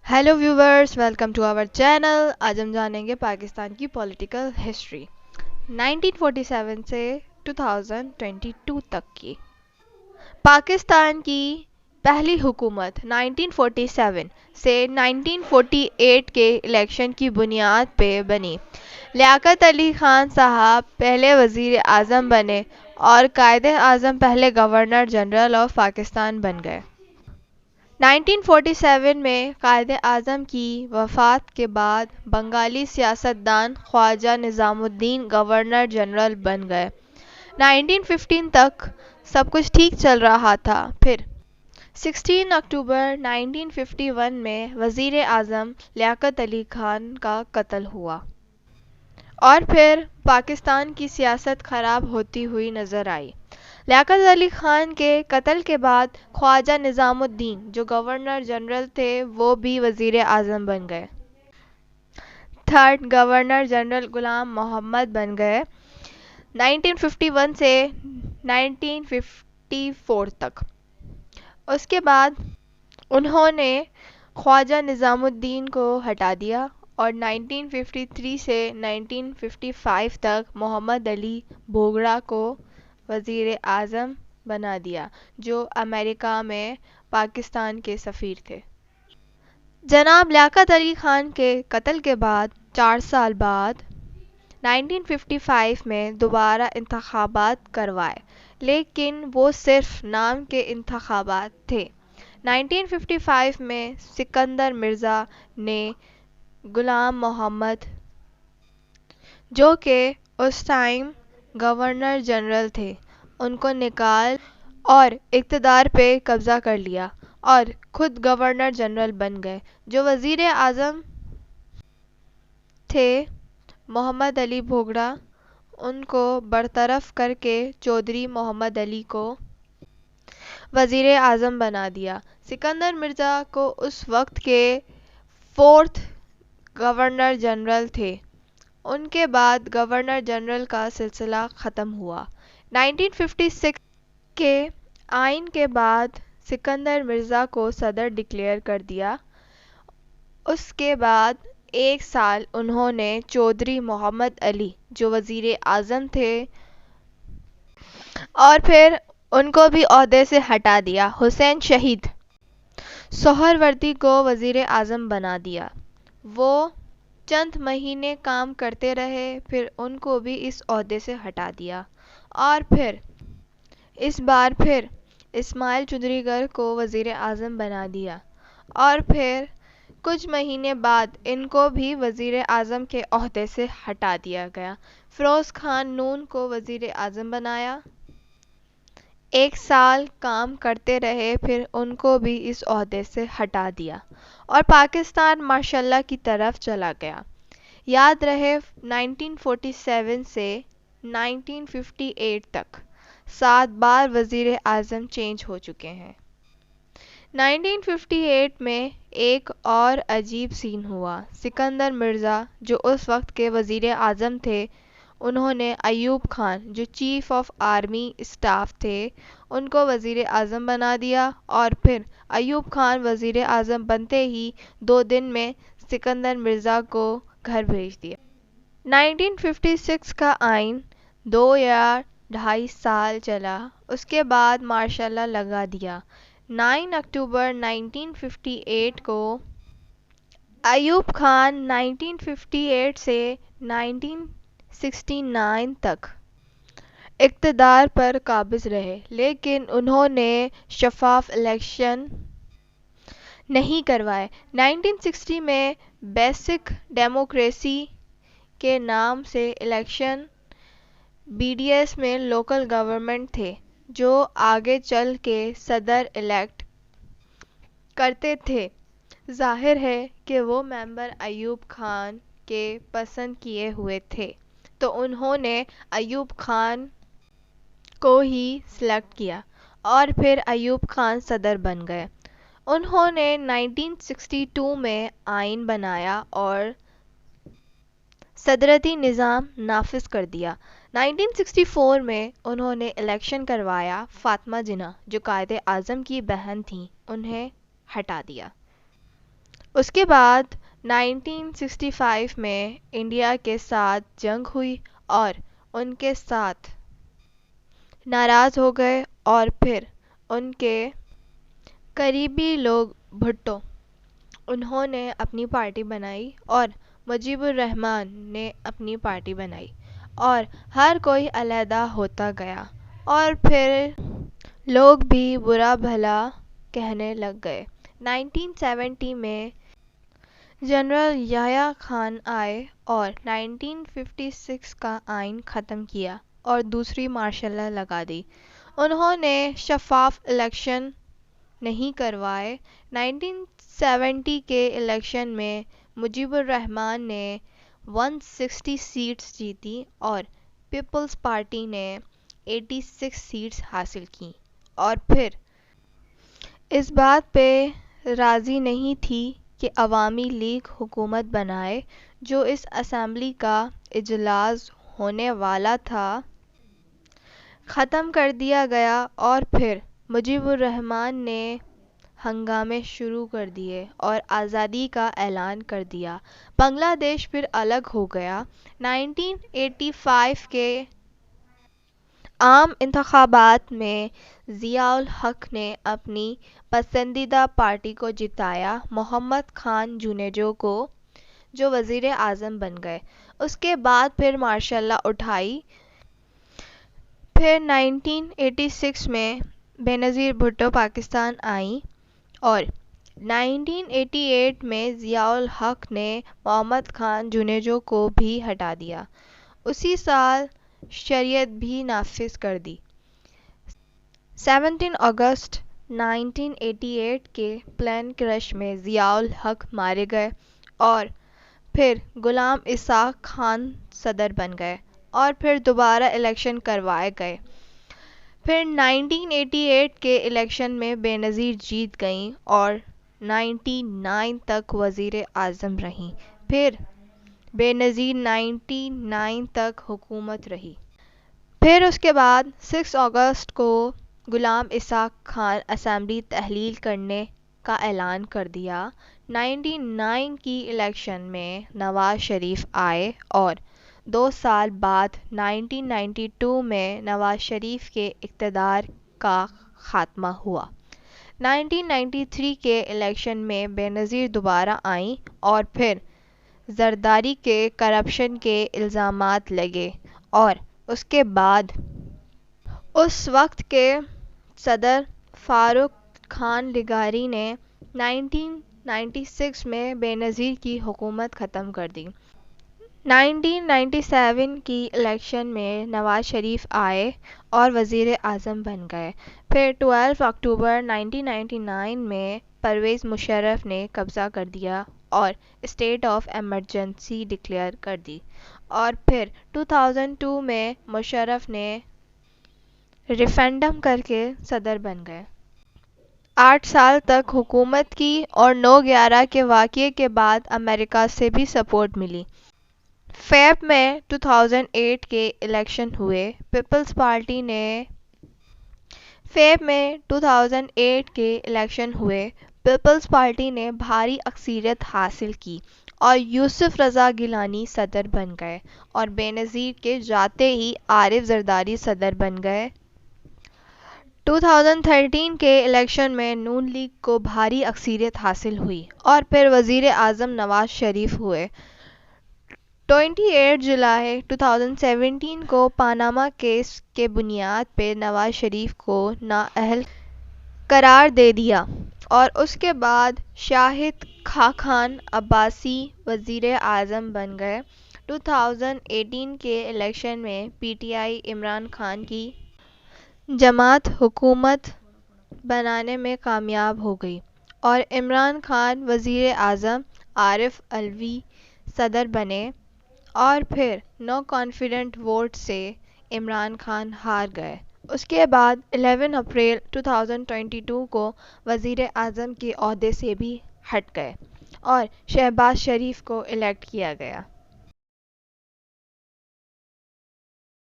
Hello viewers, welcome to our channel. आज हम जानेंगे पाकिस्तान की पॉलिटिकल हिस्ट्री 1947 से 2022 तक की। पाकिस्तान की पहली हुकूमत 1947 से 1948 के इलेक्शन की बुनियाद पे बनी। लियाकत अली खान साहब पहले वज़ीर आज़म बने और कायदे आज़म पहले गवर्नर जनरल ऑफ पाकिस्तान बन गए। 1947 में कायदे आज़म की वफ़ात के बाद बंगाली सियासतदान ख्वाजा निज़ामुद्दीन गवर्नर जनरल बन गए। 1915 तक सब कुछ ठीक चल रहा था। फिर 16 अक्टूबर 1951 में वज़ीर आज़म लियाकत अली खान का कत्ल हुआ और फिर पाकिस्तान की सियासत ख़राब होती हुई नज़र आई। लियाकत अली खान के कत्ल के बाद ख्वाजा निज़ामुद्दीन जो गवर्नर जनरल थे वो भी वज़ीर आज़म बन गए। थर्ड गवर्नर जनरल गुलाम मोहम्मद बन गए 1951 से 1954 तक। उसके बाद उन्होंने ख्वाजा निज़ामुद्दीन को हटा दिया और 1953 से 1955 तक मोहम्मद अली भोगड़ा को वज़ीर आज़म बना दिया जो अमेरिका में पाकिस्तान के सफ़ीर थे। जनाब लियाकत अली खान के कत्ल के बाद 4 साल बाद 1955 में दोबारा इंतखाबात करवाए, लेकिन वो सिर्फ नाम के इंतखाबात थे। 1955 में सिकंदर मिर्ज़ा ने गुलाम मोहम्मद जो कि उस टाइम गवर्नर जनरल थे उनको निकाल और इक़्तिदार पे कब्ज़ा कर लिया और खुद गवर्नर जनरल बन गए। जो वज़ीर आज़म थे मोहम्मद अली भोगड़ा, उनको बरतरफ करके चौधरी मोहम्मद अली को वज़ीर आज़म बना दिया। सिकंदर मिर्ज़ा को उस वक्त के फोर्थ गवर्नर जनरल थे। उनके बाद गवर्नर जनरल का सिलसिला ख़त्म हुआ। 1956 के आइन के बाद सिकंदर मिर्ज़ा को सदर डिक्लेयर कर दिया। उसके बाद 1 साल उन्होंने चौधरी मोहम्मद अली जो वज़ीर आज़म थे और फिर उनको भी ओहदे से हटा दिया। हुसैन शहीद सोहरवर्दी को वज़ीर आज़म बना दिया। वो चंद महीने काम करते रहे, फिर उनको भी इस ओहदे से हटा दिया और फिर इस बार फिर इस्माइल चुंदरीगर को वज़ीर आज़म बना दिया और फिर कुछ महीने बाद इनको भी वज़ीर आज़म के ओहदे से हटा दिया गया। फ़िरोज़ खान नून को वज़ीर आज़म बनाया। 1 साल काम करते रहे, फिर उनको भी इस ओहदे से हटा दिया और पाकिस्तान माशाल्लाह की तरफ चला गया। याद रहे 1947 से 1958 तक 7 बार वज़ीर आज़म चेंज हो चुके हैं। 1958 में एक और अजीब सीन हुआ। सिकंदर मिर्ज़ा जो उस वक्त के वज़ीर आज़म थे, उन्होंने अयूब खान जो चीफ़ ऑफ आर्मी स्टाफ थे उनको वज़ीर आज़म बना दिया और फिर अयूब खान वज़ीर आज़म बनते ही 2 दिन में सिकंदर मिर्ज़ा को घर भेज दिया। 1956 का आइन 2 या 2.5 साल चला, उसके बाद मार्शल लगा दिया। 9 अक्टूबर 1958 को अयूब खान 1958 से 1969 तक इक़्तिदार पर काबिज़ रहे, लेकिन उन्होंने शफ़ाफ़ इलेक्शन नहीं करवाए। 1960 में बेसिक डेमोक्रेसी के नाम से इलेक्शन बीडीएस में लोकल गवर्नमेंट थे जो आगे चल के सदर इलेक्ट करते थे। जाहिर है कि वो मेंबर अयूब खान के पसंद किए हुए थे, तो उन्होंने अयूब खान को ही सिलेक्ट किया और फिर अयूब खान सदर बन गए। उन्होंने 1962 में आइन बनाया और सदरती निज़ाम नाफिज कर दिया। 1964 में उन्होंने इलेक्शन करवाया। फातिमा जिन्ना जो कायदे आज़म की बहन थीं, उन्हें हटा दिया। اس کے بعد 1965 میں انڈیا کے ساتھ جنگ ہوئی اور ان کے ساتھ ناراض ہو گئے اور پھر ان کے قریبی لوگ بھٹو انہوں نے اپنی پارٹی بنائی اور مجیب الرحمان نے اپنی پارٹی بنائی اور ہر کوئی علیحدہ ہوتا گیا اور پھر لوگ بھی برا بھلا کہنے لگ گئے۔ 1970 میں جنرل یحییٰ خان آئے اور 1956 کا آئین ختم کیا اور دوسری مارشل لا لگا دی۔ انہوں نے شفاف الیکشن نہیں کروائے۔ 1970 کے الیکشن میں مجیب الرحمان نے 160 سیٹس جیتی اور پیپلز پارٹی نے 86 سیٹس حاصل کیں اور پھر اس بات پہ راضی نہیں تھی کہ عوامی لیگ حکومت بنائے۔ جو اس اسمبلی کا اجلاس ہونے والا تھا ختم کر دیا گیا اور پھر مجیب الرحمان نے ہنگامے شروع کر دیے اور آزادی کا اعلان کر دیا۔ بنگلہ دیش پھر الگ ہو گیا۔ 1985 کے عام انتخابات میں ضیاء الحق نے اپنی پسندیدہ پارٹی کو جتایا، محمد خان جونیجو کو، جو وزیر اعظم بن گئے۔ اس کے بعد پھر مارشل لا اٹھائی۔ پھر 1986 میں بینظیر بھٹو پاکستان آئیں اور 1988 میں ضیاء الحق نے محمد خان جونیجو کو بھی ہٹا دیا۔ اسی سال شریعت بھی نافذ کر دی۔ 17 اگست 1988 کے پلین کرش میں ضیاء الحق مارے گئے اور پھر غلام اسحاق خان صدر بن گئے اور پھر دوبارہ الیکشن کروائے گئے۔ پھر 1988 کے الیکشن میں بینظیر جیت گئیں اور 99 تک وزیر اعظم رہیں۔ پھر بینظیر 99 تک حکومت رہی۔ پھر اس کے بعد 6 اگست کو غلام اسحاق خان اسمبلی تحلیل کرنے کا اعلان کر دیا۔ 99 کی الیکشن میں نواز شریف آئے اور 2 سال بعد 1992 میں نواز شریف کے اقتدار کا خاتمہ ہوا۔ 1993 کے الیکشن میں بینظیر دوبارہ آئیں اور پھر زرداری کے کرپشن کے الزامات لگے اور اس کے بعد اس وقت کے صدر فاروق خان لغاری نے 1996 میں بینظیر کی حکومت ختم کر دی۔ 1997 کی الیکشن میں نواز شریف آئے اور وزیر اعظم بن گئے۔ پھر 12 اکتوبر 1999 میں پرویز مشرف نے قبضہ کر دیا اور اسٹیٹ آف ایمرجنسی ڈکلیئر کر دی اور پھر 2002 میں مشرف نے ریفرنڈم کر کے صدر بن گئے۔ 8 سال تک حکومت کی اور 9/11 کے واقعے کے بعد امریکہ سے بھی سپورٹ ملی۔ فیب میں 2008 کے الیکشن ہوئے۔ پیپلز پارٹی نے فیب میں 2008 کے الیکشن ہوئے۔ پیپلز پارٹی نے بھاری اکثریت حاصل کی اور یوسف رضا گیلانی صدر بن گئے اور بینظیر کے جاتے ہی عارف زرداری صدر بن گئے۔ 2013 کے الیکشن میں نون لیگ کو بھاری اکثریت حاصل ہوئی اور پھر وزیر اعظم نواز شریف ہوئے۔ 28 جولائی 2017 کو پاناما کیس کے بنیاد پہ نواز شریف کو نااہل قرار دے دیا اور اس کے بعد شاہد خاقان عباسی وزیر اعظم بن گئے۔ 2018 کے الیکشن میں P T I Imran Khan کی جماعت حکومت بنانے میں کامیاب ہو گئی اور عمران خان وزیر اعظم، عارف علوی صدر بنے اور پھر نو کانفیڈنٹ ووٹ سے عمران خان ہار گئے۔ اس کے بعد 11 اپریل 2022 کو وزیر اعظم کے عہدے سے بھی ہٹ گئے اور شہباز شریف کو الیکٹ کیا گیا۔